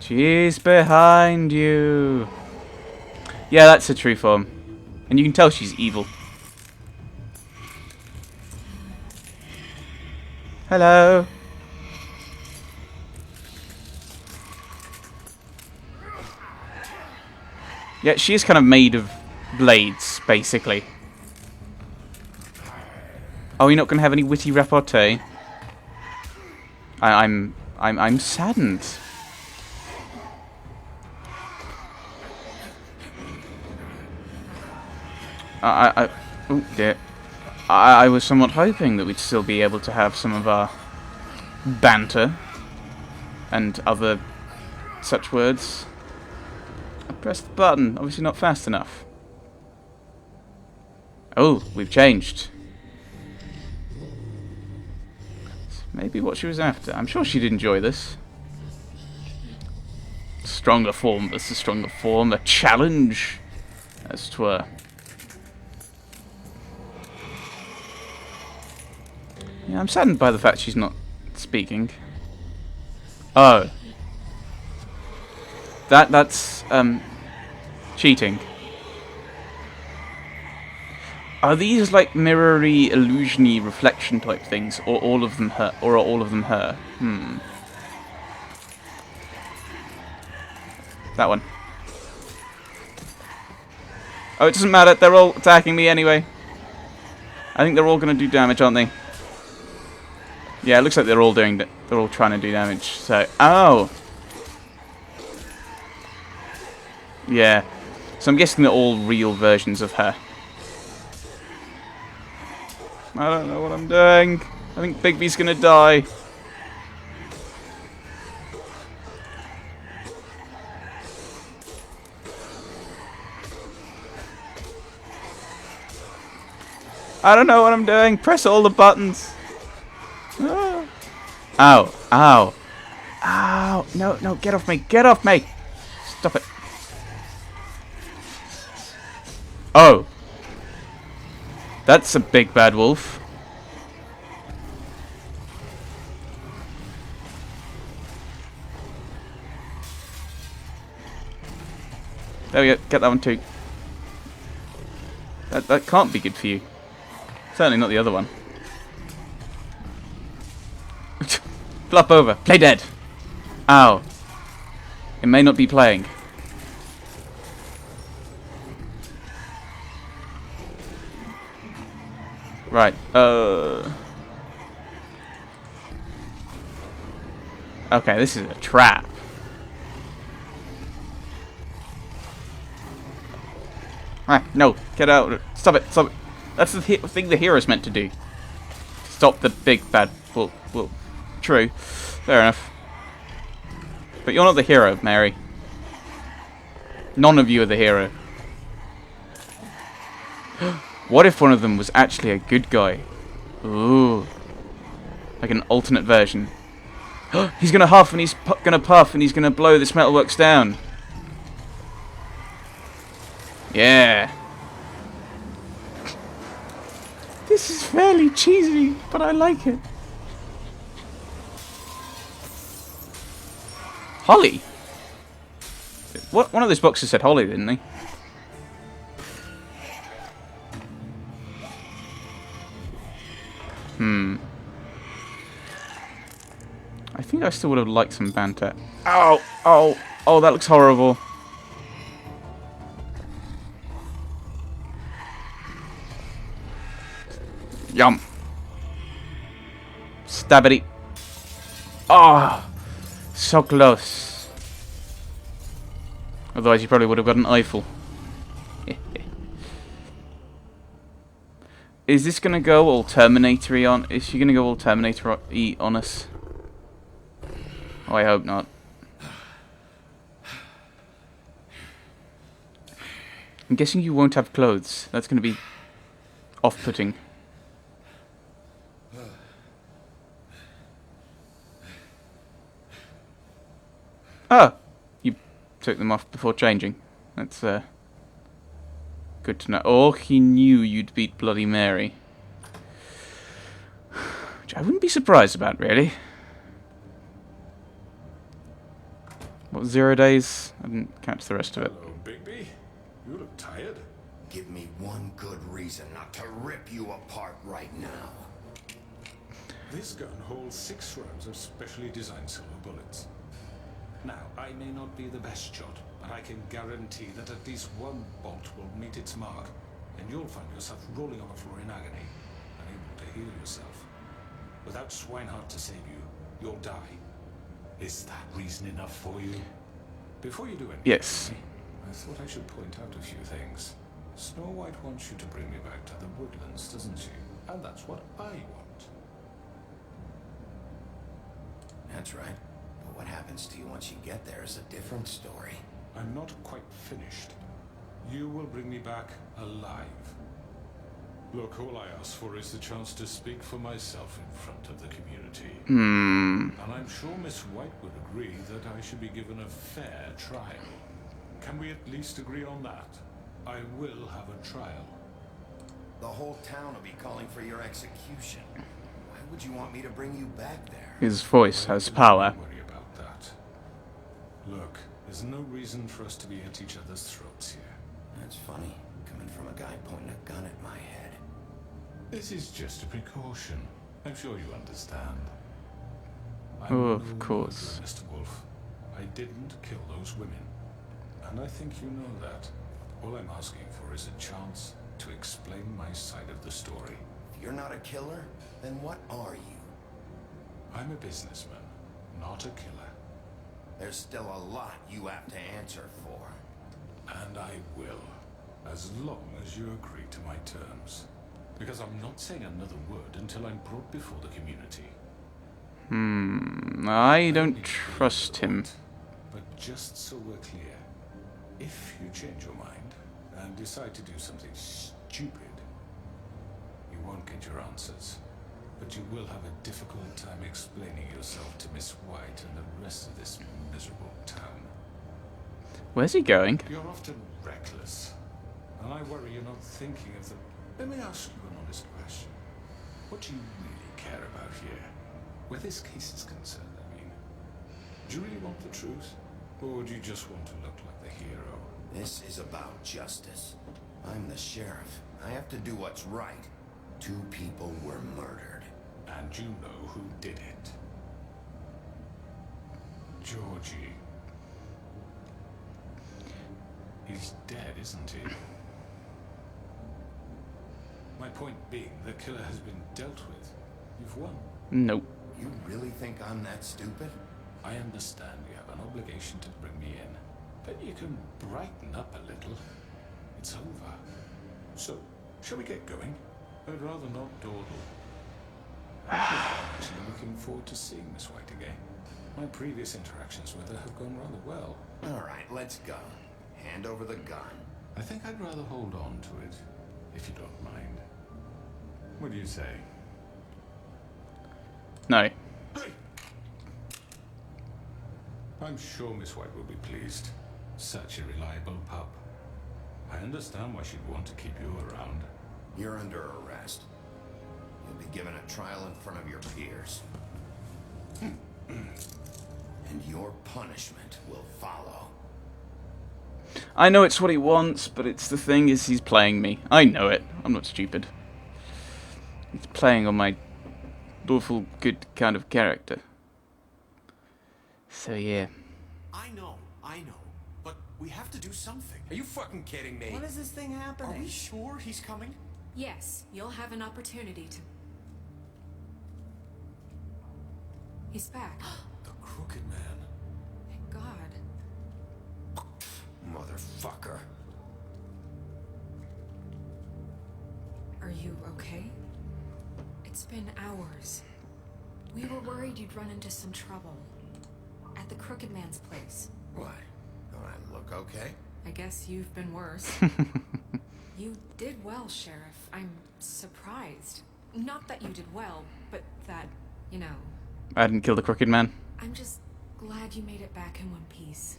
She's behind you. Yeah, that's her true form. And you can tell she's evil. Hello. Yeah, she is kind of made of blades, basically. Oh, you're not going to have any witty repartee? I'm saddened. Oh dear. I was somewhat hoping that we'd still be able to have some of our banter and other such words. I pressed the button, obviously not fast enough. Oh, we've changed. Maybe what she was after. I'm sure she'd enjoy this. Stronger form versus stronger form. A challenge, as 'twere. Yeah, I'm saddened by the fact she's not speaking. Oh. That's cheating. Are these like mirrory, illusiony, reflection type things, or all of them her, or are all of them her? That one. Oh, it doesn't matter. They're all attacking me anyway. I think they're all going to do damage, aren't they? Yeah, it looks like they're all trying to do damage. So, oh. Yeah. So I'm guessing they're all real versions of her. I don't know what I'm doing. I think Bigby's gonna die. I don't know what I'm doing. Press all the buttons. Ah. Ow. Ow. Ow. No, no, get off me. Get off me. Stop it. Oh. That's a big bad wolf. There we go. Get that one too. That can't be good for you. Certainly not the other one. Flop over. Play dead. Ow. It may not be playing. Right. Okay, this is a trap. Ah, no, get out. Stop it, stop it. That's the thing the hero's meant to do. Stop the big bad... Well, true. Fair enough. But you're not the hero, Mary. None of you are the hero. What if one of them was actually a good guy? Ooh. Like an alternate version. He's gonna huff and he's gonna puff and he's gonna blow this metalworks down. Yeah. This is fairly cheesy, but I like it. Holly? What? One of those boxes said Holly, didn't they? I think I still would have liked some banter. Ow! Oh! Oh, that looks horrible. Yum. Stabbity. Ah! Oh, so close. Otherwise you probably would have got an eyeful. Is this gonna go all Terminator-y on? Is she gonna go all Terminator-y on us? Oh, I hope not. I'm guessing you won't have clothes. That's gonna be off-putting. Oh! You took them off before changing. That's, good to know. Oh, he knew you'd beat Bloody Mary. Which I wouldn't be surprised about, really. What, 0 days? I didn't catch the rest of it. Hello, Bigby. You look tired. Give me one good reason not to rip you apart right now. This gun holds 6 rounds of specially designed silver bullets. Now, I may not be the best shot, but I can guarantee that at least one bolt will meet its mark, and you'll find yourself rolling on the floor in agony, unable to heal yourself. Without Swinehart to save you, you'll die. Is that reason enough for you? Before you do anything, Yes. I thought I should point out a few things. Snow White wants you to bring me back to the woodlands, doesn't she? And that's what I want. That's right. But what happens to you once you get there is a different story. I'm not quite finished. You will bring me back alive. Look, all I ask for is the chance to speak for myself in front of the community. And I'm sure Miss White would agree that I should be given a fair trial. Can we at least agree on that? I will have a trial. The whole town will be calling for your execution. Why would you want me to bring you back there? His voice has power. Don't worry about that. Look, there's no reason for us to be at each other's throats here. That's funny, coming from a guy pointing a gun at my head. This is just a precaution. I'm sure you understand. Oh, of course. Mr. Wolf. I didn't kill those women. And I think you know that. All I'm asking for is a chance to explain my side of the story. If you're not a killer, then what are you? I'm a businessman, not a killer. There's still a lot you have to answer for. And I will, as long as you agree to my terms. Because I'm not saying another word until I'm brought before the community. I don't trust him. But just so we're clear, if you change your mind and decide to do something stupid, you won't get your answers. But you will have a difficult time explaining yourself to Miss White and the rest of this miserable town. Where's he going? You're often reckless, and I worry you're not thinking of the... Let me ask you an honest question. What do you really care about here? Where this case is concerned, I mean. Do you really want the truth? Or do you just want to look like the hero? This is about justice. I'm the sheriff. I have to do what's right. 2 people were murdered. And you know who did it. Georgie. He's dead, isn't he? My point being, the killer has been dealt with. You've won. Nope. You really think I'm that stupid? I understand you have an obligation to bring me in, but you can brighten up a little. It's over. So, shall we get going? I'd rather not dawdle. I'm actually looking forward to seeing Miss White again. My previous interactions with her have gone rather well. All right, let's go. Hand over the gun. I think I'd rather hold on to it, if you don't mind. What do you say? No. Hey! I'm sure Miss White will be pleased. Such a reliable pup. I understand why she'd want to keep you around. You're under arrest. You'll be given a trial in front of your peers. And your punishment will follow. I know it's what he wants, but it's the thing is he's playing me. I know it. I'm not stupid. He's playing on my lawful good kind of character. So yeah. I know. But we have to do something. Are you fucking kidding me? When is this thing happening? Are we sure he's coming? Yes, you'll have an opportunity to... He's back. The Crooked Man. Thank God. Motherfucker. Are you okay? It's been hours. We were worried you'd run into some trouble. At the Crooked Man's place. Why? Don't I look okay? I guess you've been worse. You did well, Sheriff. I'm surprised. Not that you did well, but that, you know... I didn't kill the Crooked Man. I'm just glad you made it back in one piece.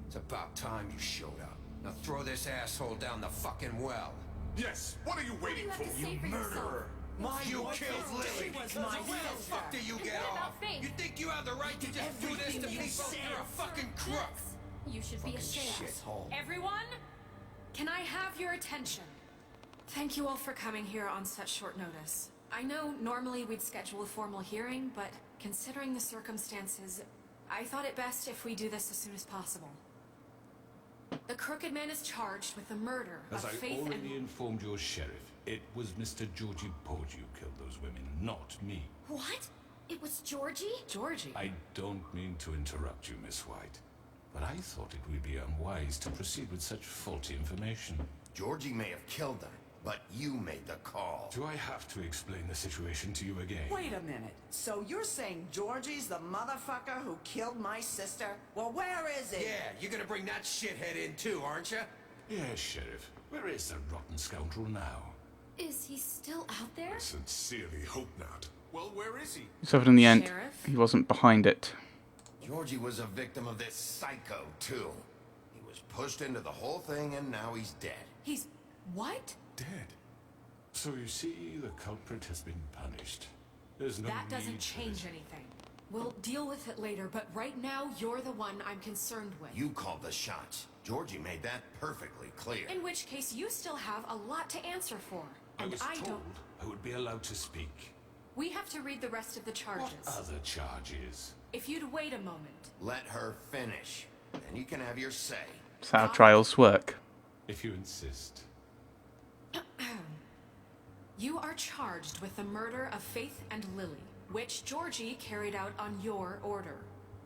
It's about time you showed up. Now throw this asshole down the fucking well. Yes, what are you waiting for? You murderer! My You wife killed is Lily. dead. Was Where my the sister. fuck do you It's get not about off? faith. You think you have the right to just do this to Everything you people? said. You're a fucking crook. You should be ashamed. Shithole. Everyone, can I have your attention? Thank you all for coming here on such short notice. I know normally we'd schedule a formal hearing, but considering the circumstances, I thought it best if we do this as soon as possible. The Crooked Man is charged with the murder As of I Faith already and... informed your sheriff, it was Mr. Georgie Porge who killed those women, not me. What? It was Georgie? Georgie? I don't mean to interrupt you, Miss White, but I thought it would be unwise to proceed with such faulty information. Georgie may have killed them, but you made the call. Do I have to explain the situation to you again? Wait a minute. So you're saying Georgie's the motherfucker who killed my sister? Well, where is he? Yeah, you're gonna bring that shithead in too, aren't you? Yes, Sheriff. Where is the rotten scoundrel now? Is he still out there? Sincerely hope not. Well, where is he? So in the end, Sheriff? he wasn't behind it. Georgie was a victim of this psycho, too. He was pushed into the whole thing, and now he's dead. He's... what? Dead. So you see, the culprit has been punished. There's no That doesn't need for change this. anything. We'll deal with it later, but right now, you're the one I'm concerned with. You called the shots. Georgie made that perfectly clear. In which case, you still have a lot to answer for. I And was I told don't... I would be allowed to speak. We have to read the rest of the charges. What other charges? If you'd wait a moment. Let her finish. Then you can have your say. That's how trials work. If you insist. You are charged with the murder of Faith and Lily, which Georgie carried out on your order,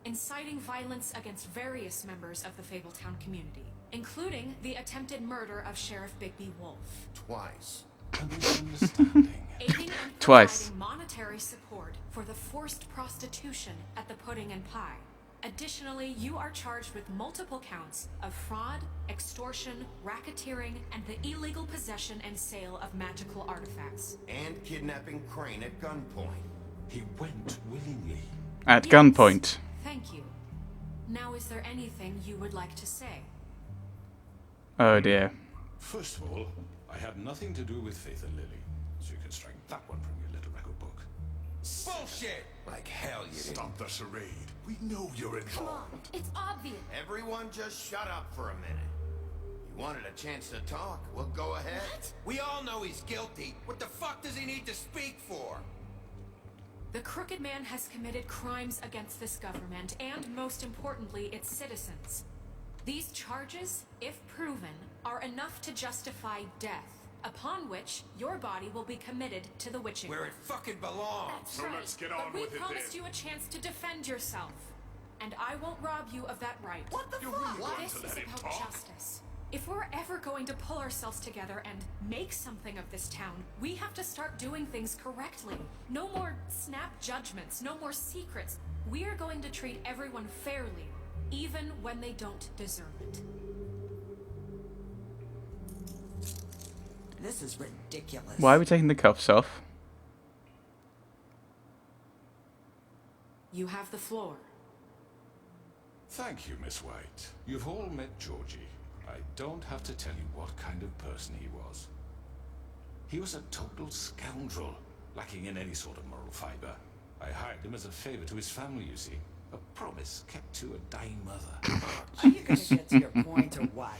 inciting violence against various members of the Fabletown community, including the attempted murder of Sheriff Bigby Wolf. Twice. A misunderstanding. Aiding and Twice. providing monetary support for the forced prostitution at the Pudding and Pie. Additionally, you are charged with multiple counts of fraud, extortion, racketeering, and the illegal possession and sale of magical artifacts. And kidnapping Crane at gunpoint. He went willingly. At Yes. gunpoint. Thank you. Now, is there anything you would like to say? Oh dear. First of all, I had nothing to do with Faith and Lily, so you can strike that one from your little record book. Bullshit! Like hell you didn't. Stop the charade. We know you're Come on, involved. it's obvious. Everyone just shut up for a minute. You wanted a chance to talk? Well, go ahead. What? We all know he's guilty. What the fuck does he need to speak for? The Crooked Man has committed crimes against this government and, most importantly, its citizens. These charges, if proven, are enough to justify death, upon which your body will be committed to the witching. Where it fucking belongs. That's So right. let's get on but we with it promised then. you a chance to defend yourself, and I won't rob you of that right. What the You fuck? really want This to is let him about talk? justice. If we're ever going to pull ourselves together and make something of this town, we have to start doing things correctly. No more snap judgments, no more secrets. We are going to treat everyone fairly, even when they don't deserve it. This is ridiculous. Why are we taking the cuffs off? You have the floor. Thank you, Miss White. You've all met Georgie. I don't have to tell you what kind of person he was. He was a total scoundrel, lacking in any sort of moral fiber. I hired him as a favor to his family, you see. A promise kept to a dying mother. Are you gonna get to your point or what?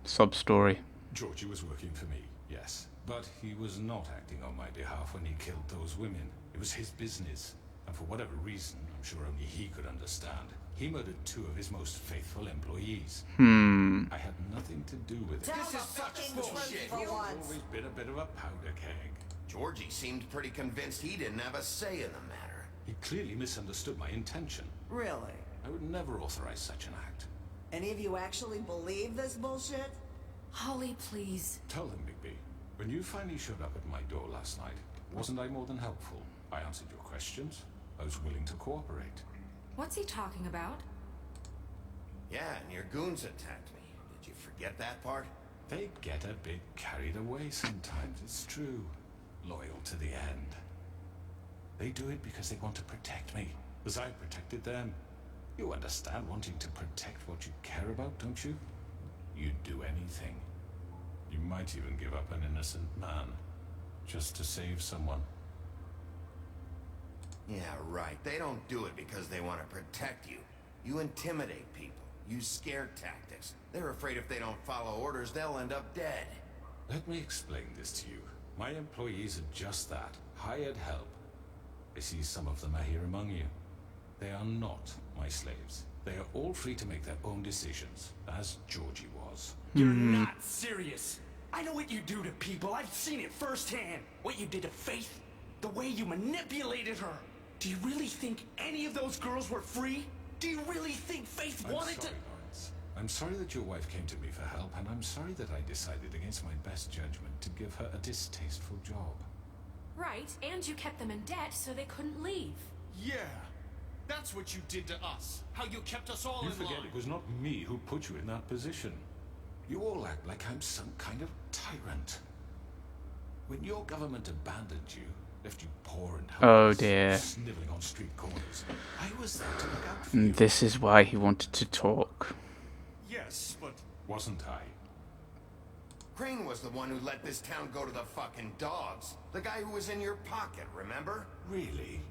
Sob story. Georgie was working for me, yes. But he was not acting on my behalf when he killed those women. It was his business. And for whatever reason, I'm sure only he could understand, he murdered 2 of his most faithful employees. I had nothing to do with it. Tell This the is such fucking bullshit. truth for He's once. always been a bit of a powder keg. Georgie seemed pretty convinced he didn't have a say in the matter. He clearly misunderstood my intention. Really? I would never authorize such an act. Any of you actually believe this bullshit? Holly, please. Tell them, Bigby, when you finally showed up at my door last night, wasn't I more than helpful? I answered your questions. I was willing to cooperate. What's he talking about? Yeah, and your goons attacked me. Did you forget that part? They get a bit carried away sometimes, it's true. Loyal to the end. They do it because they want to protect me, as I protected them. You understand wanting to protect what you care about, don't you? You'd do anything. You might even give up an innocent man. just to save someone. Yeah, right. They don't do it because they want to protect you. You intimidate people. Use scare tactics. They're afraid if they don't follow orders, they'll end up dead. Let me explain this to you. My employees are just that. Hired help. I see some of them are here among you. They are not my slaves. They are all free to make their own decisions, as Georgie was. You're not serious. I know what you do to people. I've seen it firsthand. What you did to Faith. The way you manipulated her. Do you really think any of those girls were free? Do you really think Faith wanted to... Lawrence. I'm sorry that your wife came to me for help, and I'm sorry that I decided against my best judgment to give her a distasteful job. Right, and you kept them in debt so they couldn't leave. Yeah. That's what you did to us. How you kept us all You in forget line. it was not me who put you in that position. You all act like I'm some kind of tyrant. When your government abandoned you, left you poor and Oh helpless, dear. sniveling on street corners, I was there to look out for you. And this is why he wanted to talk. Yes, but Wasn't I? Crane was the one who let this town go to the fucking dogs. The guy who was in your pocket, remember? Really?